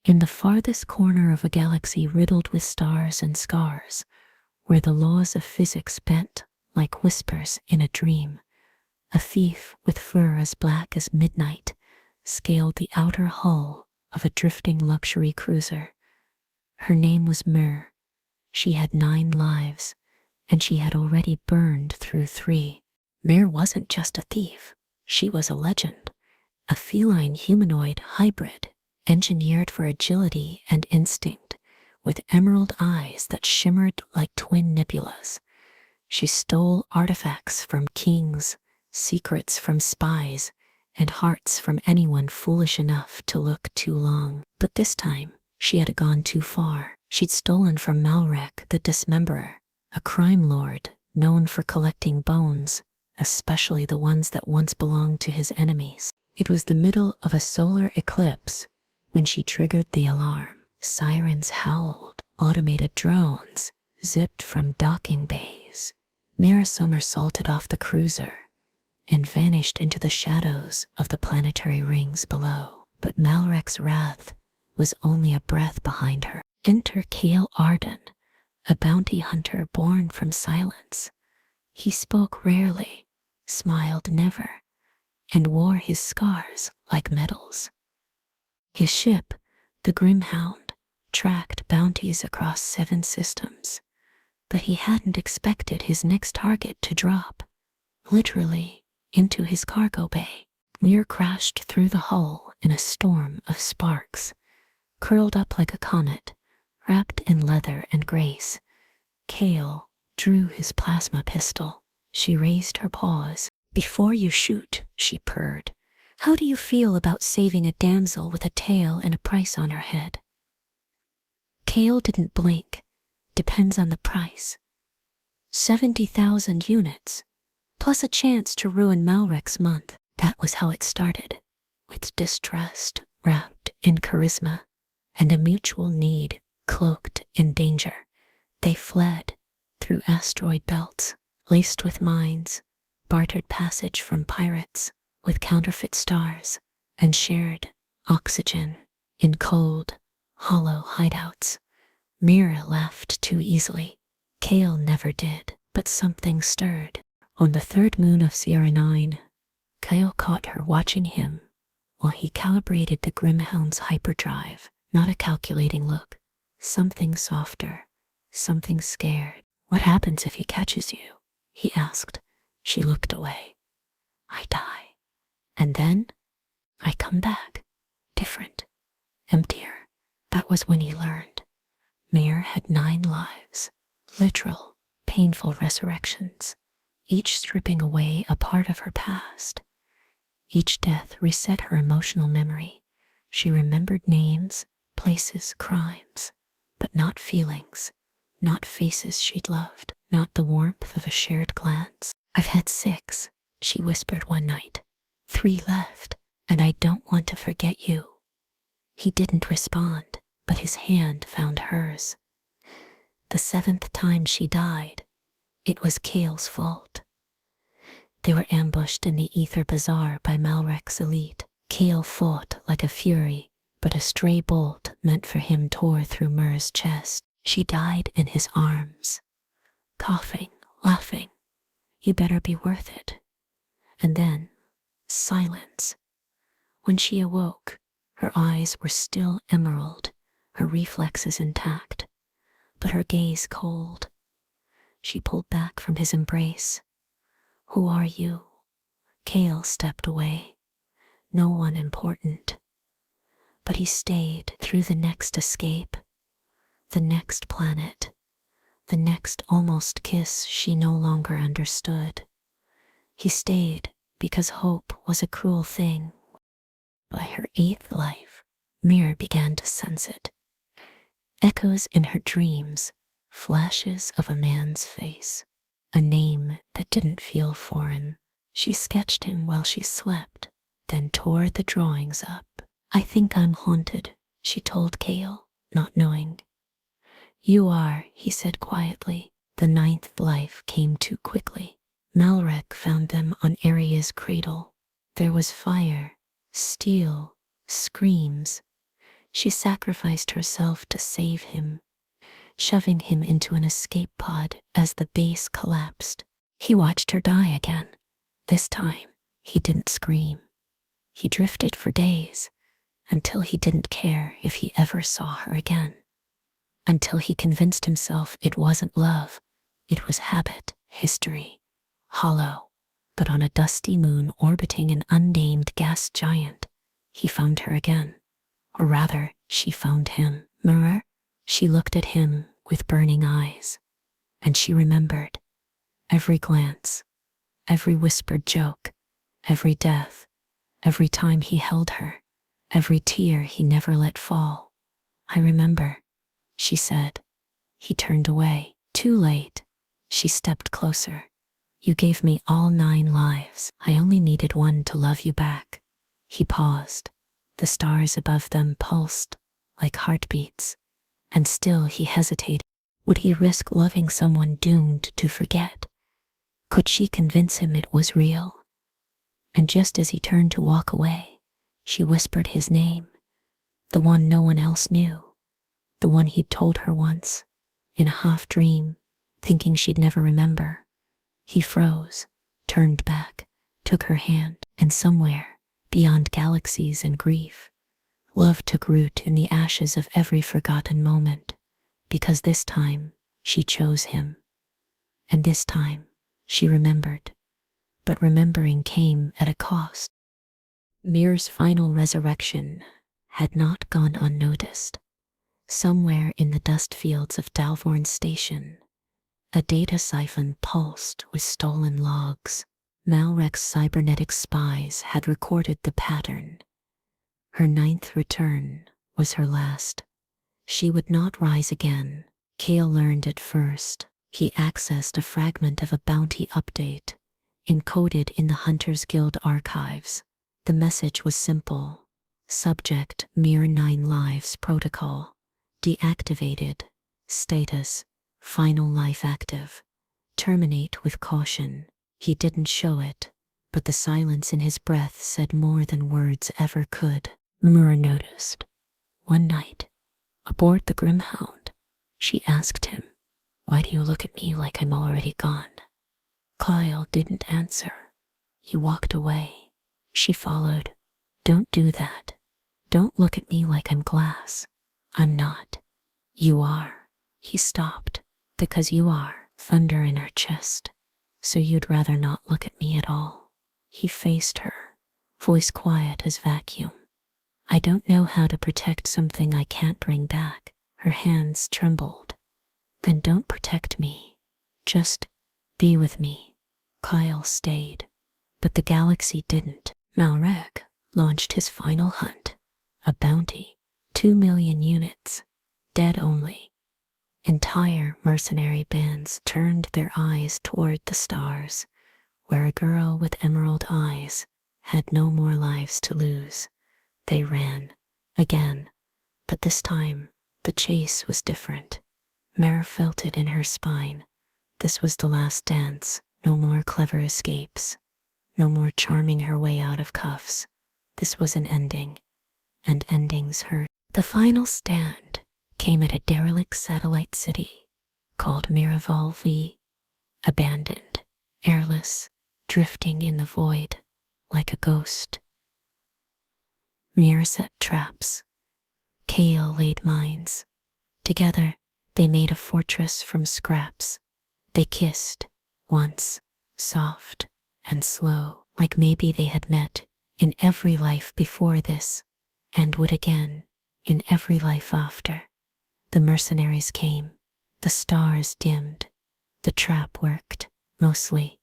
In the farthest corner of a galaxy riddled with stars and scars, where the laws of physics bent like whispers in a dream, a thief with fur as black as midnight scaled the outer hull of a drifting luxury cruiser. Her name was Myrr. She had 9 lives, and she had already burned through 3. Myrr wasn't just a thief. She was a legend, a feline-humanoid hybrid engineered for agility and instinct, with emerald eyes that shimmered like twin nebulas. She stole artifacts from kings, secrets from spies, and hearts from anyone foolish enough to look too long. But this time, she had gone too far. She'd stolen from Malrek the Dismemberer, a crime lord known for collecting bones, especially the ones that once belonged to his enemies. It was the middle of a solar eclipse when she triggered the alarm. Sirens howled, automated drones zipped from docking bays. Myrr somersaulted off the cruiser and vanished into the shadows of the planetary rings below. But Malrek's wrath was only a breath behind her. Enter Kael Arden, a bounty hunter born from silence. He spoke rarely, smiled never, and wore his scars like medals. His ship, the Grimhound, tracked bounties across 7 systems, but he hadn't expected his next target to drop, literally, into his cargo bay. Myrr crashed through the hull in a storm of sparks, curled up like a comet, wrapped in leather and grace. Kael drew his plasma pistol. She raised her paws. "Before you shoot," she purred, "how do you feel about saving a damsel with a tail and a price on her head?" Kael didn't blink. "Depends on the price. 70,000 units, plus a chance to ruin Malrek's month." That was how it started, with distrust wrapped in charisma and a mutual need cloaked in danger. They fled through asteroid belts laced with mines, bartered passage from pirates with counterfeit stars, and shared oxygen in cold, hollow hideouts. Myrr laughed too easily. Kael never did, but something stirred. On the 3rd moon of Sierra 9, Kael caught her watching him while he calibrated the Grimhound's hyperdrive. Not a calculating look, something softer, something scared. "What happens if he catches you?" he asked. She looked away. "I die. And then I come back, different, emptier." That was when he learned. Myrr had 9 lives, literal, painful resurrections, each stripping away a part of her past. Each death reset her emotional memory. She remembered names, places, crimes, but not feelings, not faces she'd loved, not the warmth of a shared glance. "I've had 6, she whispered one night. 3 left, and I don't want to forget you." He didn't respond, but his hand found hers. The 7th time she died, it was Kael's fault. They were ambushed in the Ether Bazaar by Malrek's elite. Kael fought like a fury, but a stray bolt meant for him tore through Myrr's chest. She died in his arms, coughing, laughing. "You better be worth it." And then, silence. When she awoke, her eyes were still emerald, her reflexes intact, but her gaze cold. She pulled back from his embrace. "Who are you?" Kael stepped away. No one important. But he stayed through the next escape, the next planet, the next almost kiss she no longer understood. He stayed because hope was a cruel thing. By her 8th life, Myrr began to sense it. Echoes in her dreams, flashes of a man's face, a name that didn't feel foreign. She sketched him while she slept, then tore the drawings up. "I think I'm haunted," she told Kael, not knowing. "You are," he said quietly. The 9th life came too quickly. Malrek found them on Aria's cradle. There was fire, steel, screams. She sacrificed herself to save him, shoving him into an escape pod as the base collapsed. He watched her die again. This time, he didn't scream. He drifted for days, until he didn't care if he ever saw her again. Until he convinced himself it wasn't love, it was habit, history, hollow. But on a dusty moon orbiting an unnamed gas giant, he found her again. Or rather, she found him. Myrr? She looked at him with burning eyes, and she remembered every glance, every whispered joke, every death, every time he held her, every tear he never let fall. I remember, she said. He turned away. Too late. She stepped closer. You gave me all 9 lives. I only needed one to love you back. He paused. The stars above them pulsed like heartbeats, and still he hesitated. Would he risk loving someone doomed to forget? Could she convince him it was real? And just as he turned to walk away, she whispered his name, the one no one else knew, the one he'd told her once, in a half-dream, thinking she'd never remember. He froze, turned back, took her hand, and somewhere, beyond galaxies and grief, love took root in the ashes of every forgotten moment, because this time, she chose him. And this time, she remembered. But remembering came at a cost. Myrr's final resurrection had not gone unnoticed. Somewhere in the dust fields of Dalvorn Station, a data siphon pulsed with stolen logs. Malrek's cybernetic spies had recorded the pattern. Her 9th return was her last. She would not rise again. Kael learned it first. He accessed a fragment of a bounty update, encoded in the Hunters Guild archives. The message was simple. Subject: Myrr 9 lives protocol. Deactivated. Status: final life active. Terminate with caution. He didn't show it, but the silence in his breath said more than words ever could. Myrr noticed. One night, aboard the Grimhound, she asked him, "Why do you look at me like I'm already gone?" Kael didn't answer. He walked away. She followed. "Don't do that. Don't look at me like I'm glass. I'm not. You are." He stopped. "Because you are." Thunder in her chest. "So you'd rather not look at me at all." He faced her, voice quiet as vacuum. "I don't know how to protect something I can't bring back." Her hands trembled. "Then don't protect me. Just be with me." Kael stayed, but the galaxy didn't. Malrek launched his final hunt. A bounty, 2 million units, dead only. Entire mercenary bands turned their eyes toward the stars, where a girl with emerald eyes had no more lives to lose. They ran, again, but this time, the chase was different. Myrr felt it in her spine. This was the last dance. No more clever escapes. No more charming her way out of cuffs. This was an ending, and endings hurt. The final stand came at a derelict satellite city called Miraval V, abandoned, airless, drifting in the void like a ghost. Myrr set traps. Kael laid mines. Together, they made a fortress from scraps. They kissed, once, soft and slow, like maybe they had met in every life before this, and would again in every life after. The mercenaries came. The stars dimmed. The trap worked, mostly.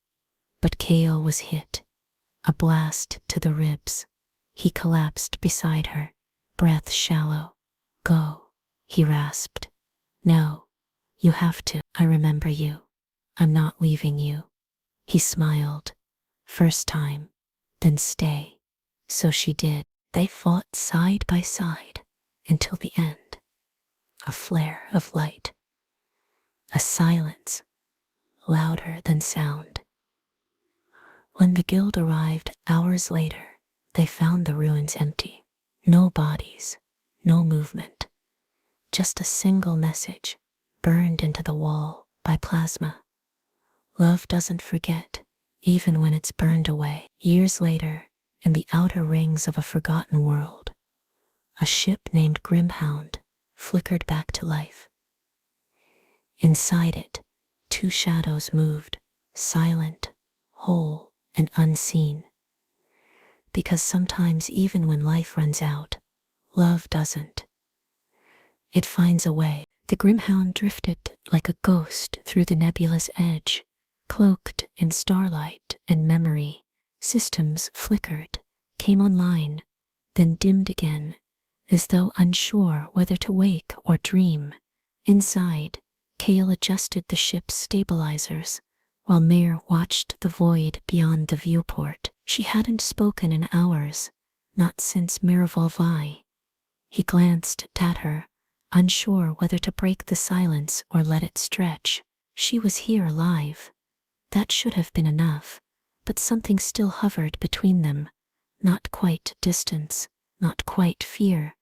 But Kael was hit. A blast to the ribs. He collapsed beside her, breath shallow. "Go," he rasped. "No, you have to. I remember you. I'm not leaving you." He smiled. First time, then stay. So she did. They fought side by side until the end. A flare of light. A silence, louder than sound. When the guild arrived hours later, they found the ruins empty. No bodies, no movement. Just a single message, burned into the wall by plasma. Love doesn't forget, even when it's burned away. Years later, in the outer rings of a forgotten world, a ship named Grimhound flickered back to life. Inside it, two shadows moved, silent, whole, and unseen. Because sometimes even when life runs out, love doesn't. It finds a way. The Grimhound drifted like a ghost through the nebulous edge, cloaked in starlight and memory. Systems flickered, came online, then dimmed again, as though unsure whether to wake or dream. Inside, Kael adjusted the ship's stabilizers, while Myrr watched the void beyond the viewport. She hadn't spoken in hours, not since Miravolvi. He glanced at her, unsure whether to break the silence or let it stretch. She was here alive. That should have been enough, but something still hovered between them. Not quite distance, not quite fear.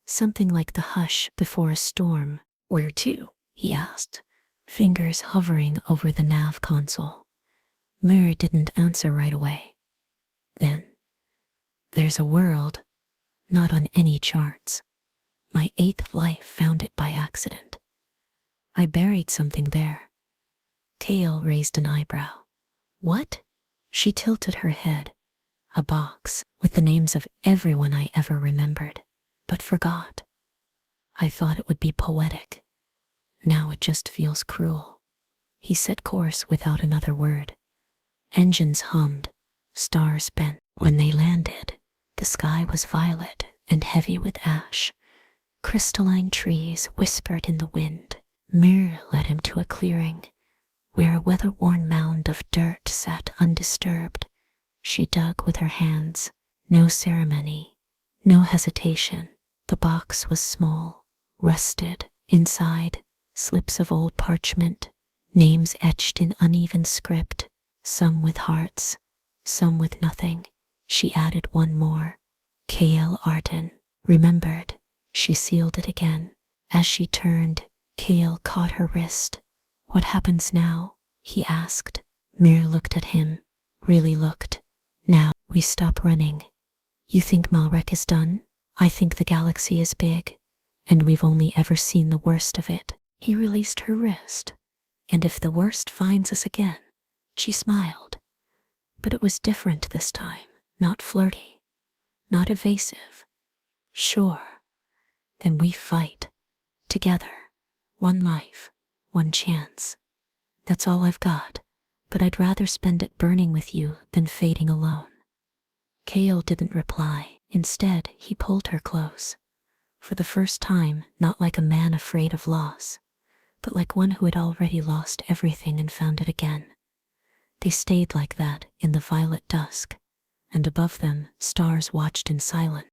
Something like the hush before a storm. "Where to?" he asked, fingers hovering over the nav console. Myrr didn't answer right away. "Then, there's a world, not on any charts. My 8th life found it by accident. I buried something there." Kael raised an eyebrow. "What?" She tilted her head. "A box with the names of everyone I ever remembered, but forgot. I thought it would be poetic. Now it just feels cruel." He set course without another word. Engines hummed, stars bent. When they landed, the sky was violet and heavy with ash. Crystalline trees whispered in the wind. Myrr led him to a clearing, where a weather-worn mound of dirt sat undisturbed. She dug with her hands, no ceremony, no hesitation. The box was small, rusted. Inside, slips of old parchment, names etched in uneven script, some with hearts, some with nothing. She added one more. Kael Arden. Remembered. She sealed it again. As she turned, Kael caught her wrist. "What happens now?" he asked. Myrr looked at him, really looked. "Now, we stop running. You think Malrek is done? I think the galaxy is big, and we've only ever seen the worst of it." He released her wrist. "And if the worst finds us again?" She smiled. But it was different this time. Not flirty, not evasive. "Sure. Then we fight. Together. One life. One chance. That's all I've got, but I'd rather spend it burning with you than fading alone." Kael didn't reply. Instead, he pulled her close. For the first time, not like a man afraid of loss, but like one who had already lost everything and found it again. They stayed like that in the violet dusk, and above them, stars watched in silence.